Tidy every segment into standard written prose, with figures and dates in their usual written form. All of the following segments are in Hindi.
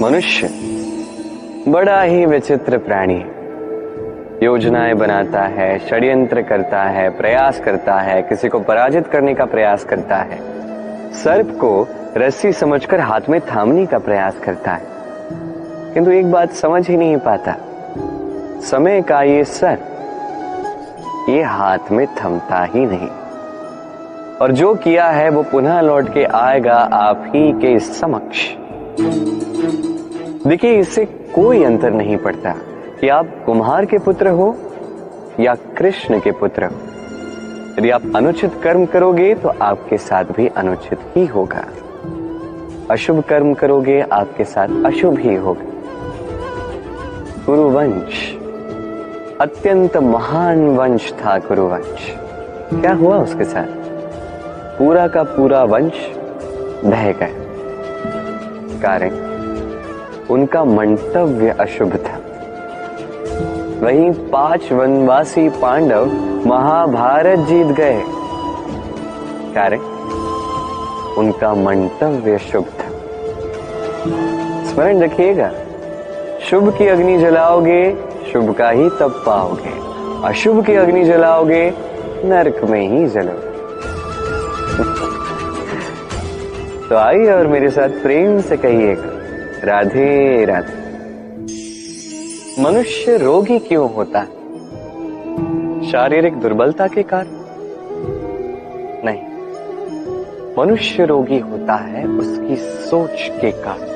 मनुष्य बड़ा ही विचित्र प्राणी है। योजनाएं बनाता है, षड्यंत्र करता है, प्रयास करता है, किसी को पराजित करने का प्रयास करता है, सर्प को रस्सी समझकर हाथ में थामने का प्रयास करता है, किंतु एक बात समझ ही नहीं पाता, समय का ये सर्प ये हाथ में थमता ही नहीं, और जो किया है वो पुनः लौट के आएगा आप ही के समक्ष। देखिए, इससे कोई अंतर नहीं पड़ता कि आप कुम्हार के पुत्र हो या कृष्ण के पुत्र हो। यदि आप अनुचित कर्म करोगे तो आपके साथ भी अनुचित ही होगा, अशुभ कर्म करोगे आपके साथ अशुभ ही होगा। कुरुवंश अत्यंत महान वंश था। कुरुवंश क्या हुआ उसके साथ? पूरा का पूरा वंश बह गया। कारण उनका मंतव्य अशुभ था। वहीं 5 वनवासी पांडव महाभारत जीत गए, कारण उनका मंतव्य शुभ था। स्मरण रखिएगा, शुभ की अग्नि जलाओगे शुभ का ही तप पाओगे, अशुभ की अग्नि जलाओगे नरक में ही जलोगे। तो आइए और मेरे साथ प्रेम से कहिएगा, राधे राधे। मनुष्य रोगी क्यों होता है? शारीरिक दुर्बलता के कारण नहीं, मनुष्य रोगी होता है उसकी सोच के कारण,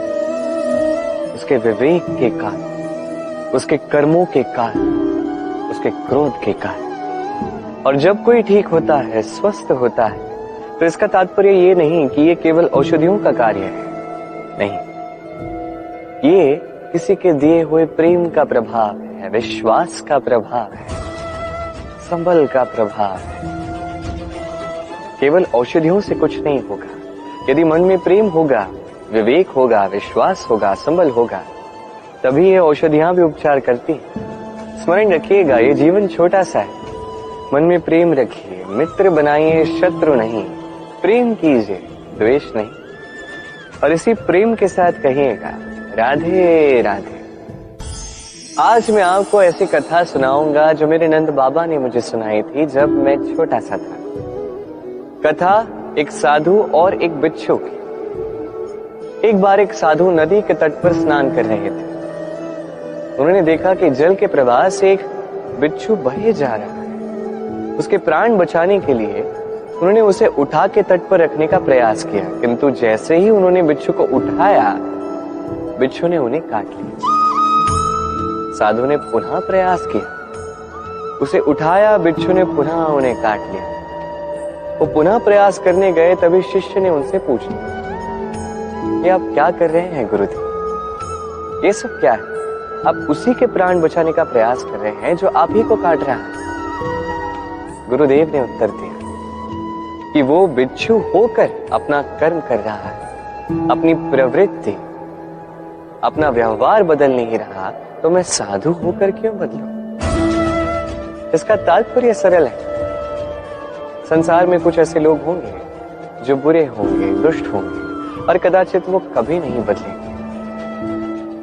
उसके विवेक के कारण, उसके कर्मों के कारण, उसके क्रोध के कारण। और जब कोई ठीक होता है, स्वस्थ होता है, तो इसका तात्पर्य ये नहीं कि ये केवल औषधियों का कार्य है, नहीं, ये किसी के दिए हुए प्रेम का प्रभाव है, विश्वास का प्रभाव है, संबल का प्रभाव है। केवल औषधियों से कुछ नहीं होगा। यदि मन में प्रेम होगा, विवेक होगा, विश्वास होगा, संबल होगा, तभी ये औषधियां भी उपचार करती हैं। स्मरण रखिएगा, ये जीवन छोटा सा है। मन में प्रेम रखिए, मित्र बनाइए, शत्रु नहीं। प्रेम कीजिए, द्वेष नहीं। और इसी प्रेम के साथ कहिएगा, राधे राधे। आज मैं आपको ऐसी कथा सुनाऊंगा जो मेरे नंद बाबा ने मुझे सुनाई थी जब मैं छोटा सा था। कथा एक साधु और एक बिच्छू की। एक बार एक साधु नदी के तट पर स्नान कर रहे थे। उन्होंने देखा कि जल के प्रवाह से एक बिच्छू बहे जा रहा है। उसके प्राण बचाने के लिए उन्होंने उसे उठा के तट पर रखने का प्रयास किया, किंतु जैसे ही उन्होंने बिच्छू को उठाया, बिच्छू ने उन्हें काट लिया। साधु ने पुनः प्रयास किया, उसे उठाया, बिच्छू ने पुनः उन्हें काट लिया। वो पुनः प्रयास करने गए, तभी शिष्य ने उनसे पूछा, ये आप क्या कर रहे हैं गुरुदेव? ये सब क्या है? आप उसी के प्राण बचाने का प्रयास कर रहे हैं जो आप ही को काट रहा है। गुरुदेव ने उत्तर दिया कि वो बिच्छू होकर अपना कर्म कर रहा है, अपनी प्रवृत्ति, अपना व्यवहार बदल नहीं रहा, तो मैं साधु होकर क्यों बदलूं? इसका तात्पर्य सरल है। संसार में कुछ ऐसे लोग होंगे जो बुरे होंगे, दुष्ट होंगे, और कदाचित वो कभी नहीं बदलेंगे,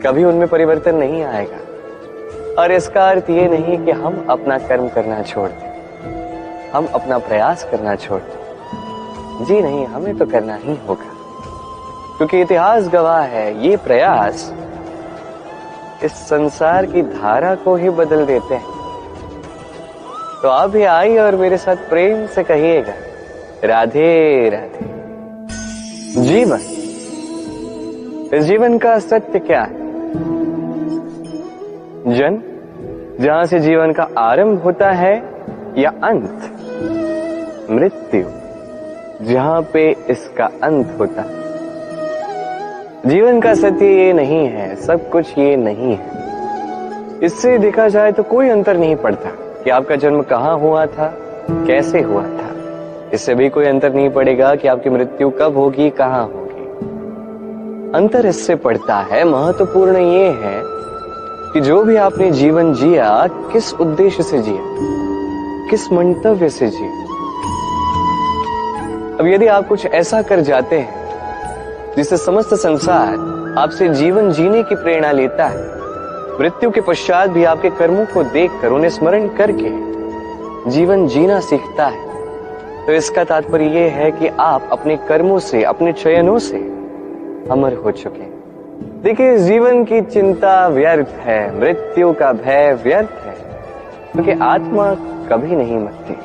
कभी उनमें परिवर्तन नहीं आएगा। और इसका अर्थ ये नहीं कि हम अपना कर्म करना छोड़ दें, हम अपना प्रयास करना छोड़ दें। जी नहीं, हमें तो करना ही होगा, क्योंकि इतिहास गवाह है, ये प्रयास इस संसार की धारा को ही बदल देते हैं। तो आप भी आइए और मेरे साथ प्रेम से कहिएगा, राधे राधे। जीवन, इस जीवन का सत्य क्या है? जन्म, जहां से जीवन का आरंभ होता है, या अंत? मृत्यु, जहां पे इसका अंत होता है। जीवन का सत्य ये नहीं है, सब कुछ ये नहीं है। इससे देखा जाए तो कोई अंतर नहीं पड़ता कि आपका जन्म कहां हुआ था, कैसे हुआ था। इससे भी कोई अंतर नहीं पड़ेगा कि आपकी मृत्यु कब होगी, कहां होगी। अंतर इससे पड़ता है, महत्वपूर्ण ये है कि जो भी आपने जीवन जिया, किस उद्देश्य से जिया, किस मंतव्य से जिया। अब यदि आप कुछ ऐसा कर जाते हैं जिससे समस्त संसार आपसे जीवन जीने की प्रेरणा लेता है। मृत्यु के पश्चात भी आपके कर्मों को देखकर उन्हें स्मरण करके जीवन जीना सीखता है। तो इसका तात्पर्य यह है कि आप अपने कर्मों से, अपने चयनों से अमर हो चुके हैं। देखिए, जीवन की चिंता व्यर्थ है, मृत्यु का भय व्यर्थ है, क्योंकि आत्मा कभी नहीं मरती,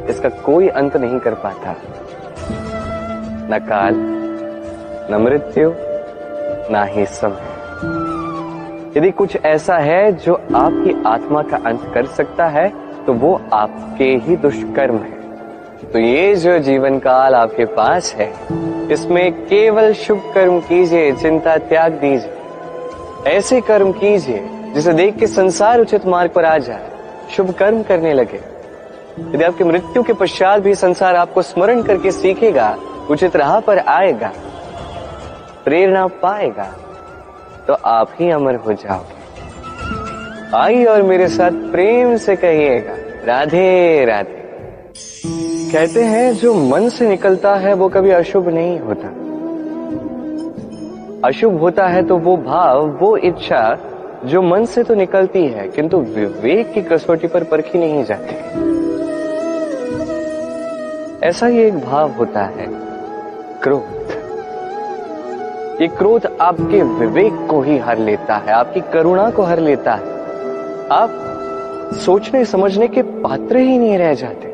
इसका कोई अंत नहीं कर पाता। न काल, न मृत्यु, ना ही समय। यदि कुछ ऐसा है जो आपकी आत्मा का अंत कर सकता है तो वो आपके ही दुष्कर्म है। तो ये जो जीवन काल आपके पास है, इसमें केवल शुभ कर्म कीजिए, चिंता त्याग दीजिए। ऐसे कर्म कीजिए जिसे देख के संसार उचित मार्ग पर आ जाए, शुभ कर्म करने लगे। यदि आपकी मृत्यु के पश्चात भी संसार आपको स्मरण करके सीखेगा, उचित राह पर आएगा, प्रेरणा पाएगा, तो आप ही अमर हो जाओगे। आइए और मेरे साथ प्रेम से कहिएगा, राधे राधे। कहते हैं जो मन से निकलता है वो कभी अशुभ नहीं होता। अशुभ होता है तो वो भाव, वो इच्छा जो मन से तो निकलती है किंतु विवेक की कसौटी पर परखी नहीं जाती। ऐसा ही एक भाव होता है क्रोध। ये क्रोध आपके विवेक को ही हर लेता है, आपकी करुणा को हर लेता है। आप सोचने समझने के पात्र ही नहीं रह जाते।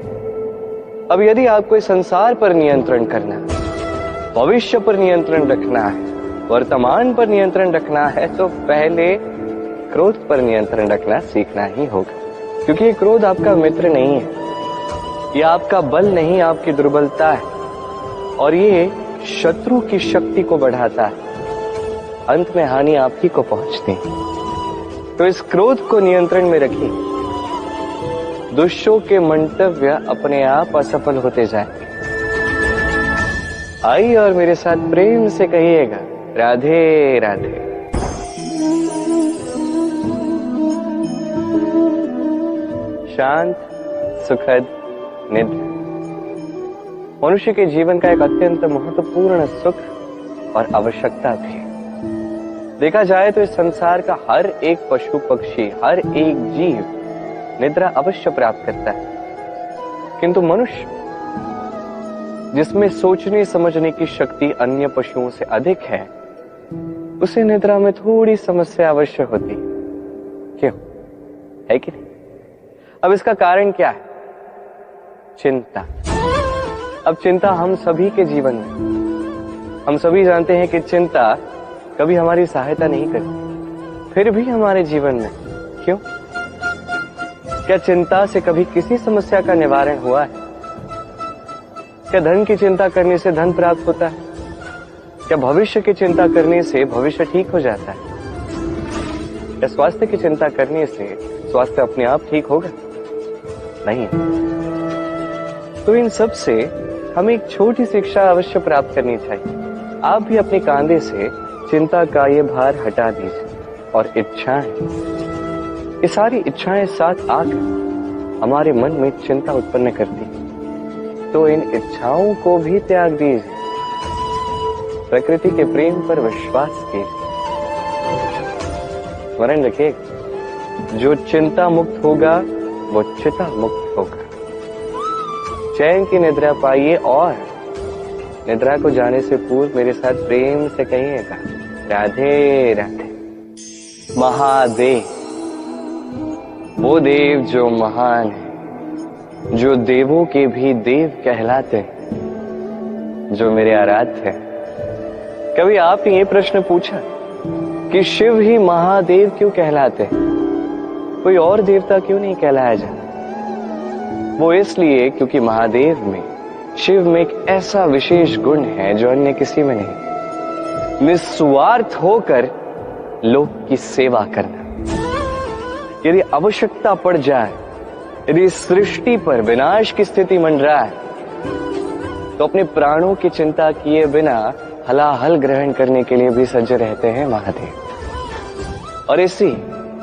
अब यदि आपको इस संसार पर नियंत्रण करना है, भविष्य पर नियंत्रण रखना है, वर्तमान पर नियंत्रण रखना है, तो पहले क्रोध पर नियंत्रण रखना सीखना ही होगा। क्योंकि ये क्रोध आपका मित्र नहीं है, ये आपका बल नहीं, आपकी दुर्बलता है, और ये शत्रु की शक्ति को बढ़ाता है। अंत में हानि आप ही को पहुंचती है। तो इस क्रोध को नियंत्रण में रखिए। दुष्टों के मंतव्य अपने आप असफल होते जाएंगे। आइए और मेरे साथ प्रेम से कहिएगा, राधे राधे। शांत सुखद निद्रा मनुष्य के जीवन का एक अत्यंत महत्वपूर्ण सुख और आवश्यकता भी। देखा जाए तो इस संसार का हर एक पशु पक्षी, हर एक जीव निद्रा अवश्य प्राप्त करता है, किंतु मनुष्य जिसमें सोचने समझने की शक्ति अन्य पशुओं से अधिक है, उसे निद्रा में थोड़ी समस्या अवश्य होती। क्यों है कि नहीं? अब इसका कारण क्या है? चिंता। अब चिंता हम सभी के जीवन में, हम सभी जानते हैं कि चिंता कभी हमारी सहायता नहीं करती, फिर भी हमारे जीवन में क्यों? क्या चिंता से कभी किसी समस्या का निवारण हुआ है? क्या धन की चिंता करने से धन प्राप्त होता है? क्या भविष्य की चिंता करने से भविष्य ठीक हो जाता है? क्या स्वास्थ्य की चिंता करने से स्वास्थ्य अपने आप ठीक होगा? नहीं। तो इन सब से हमें एक छोटी शिक्षा अवश्य प्राप्त करनी चाहिए। आप भी अपने कांधे से चिंता का ये भार हटा दीजिए और इच्छाएं, ये सारी इच्छाएं साथ आकर हमारे मन में चिंता उत्पन्न करती है। तो इन इच्छाओं को भी त्याग दीजिए, प्रकृति के प्रेम पर विश्वास कीजिए। स्मरण रखिए, जो चिंता मुक्त होगा वो चिता मुक्त होगा। चैन की निद्रा पाइए और निद्रा को जाने से पूर्व मेरे साथ प्रेम से कहिएगा, राधे राधे। महादेव, वो देव जो महान है, जो देवों के भी देव कहलाते हैं, जो मेरे आराध्य हैं। कभी आपने ये प्रश्न पूछा कि शिव ही महादेव क्यों कहलाते हैं? कोई और देवता क्यों नहीं कहलाया जाता? वो इसलिए क्योंकि महादेव में, शिव में एक ऐसा विशेष गुण है जो अन्य किसी में नहीं। निस्वार्थ होकर लोक की सेवा करना। यदि आवश्यकता पड़ जाए, यदि सृष्टि पर विनाश की स्थिति मंडराए, तो अपने प्राणों की चिंता किए बिना हलाहल ग्रहण करने के लिए भी सज्ज रहते हैं महादेव। और इसी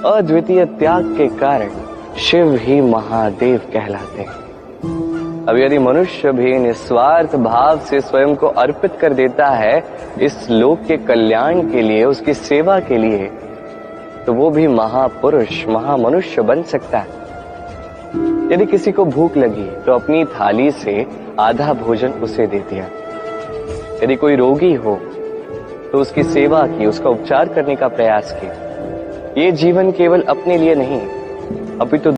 अद्वितीय त्याग के कारण शिव ही महादेव कहलाते हैं। अब यदि मनुष्य भी निस्वार्थ भाव से स्वयं को अर्पित कर देता है इस लोक के कल्याण के लिए, उसकी सेवा के लिए, तो वो भी महापुरुष, महामनुष्य बन सकता है। यदि किसी को भूख लगी तो अपनी थाली से आधा भोजन उसे दे दिया। यदि कोई रोगी हो तो उसकी सेवा की, उसका उपचार करने का प्रयास किया। ये जीवन केवल अपने लिए नहीं, अपितु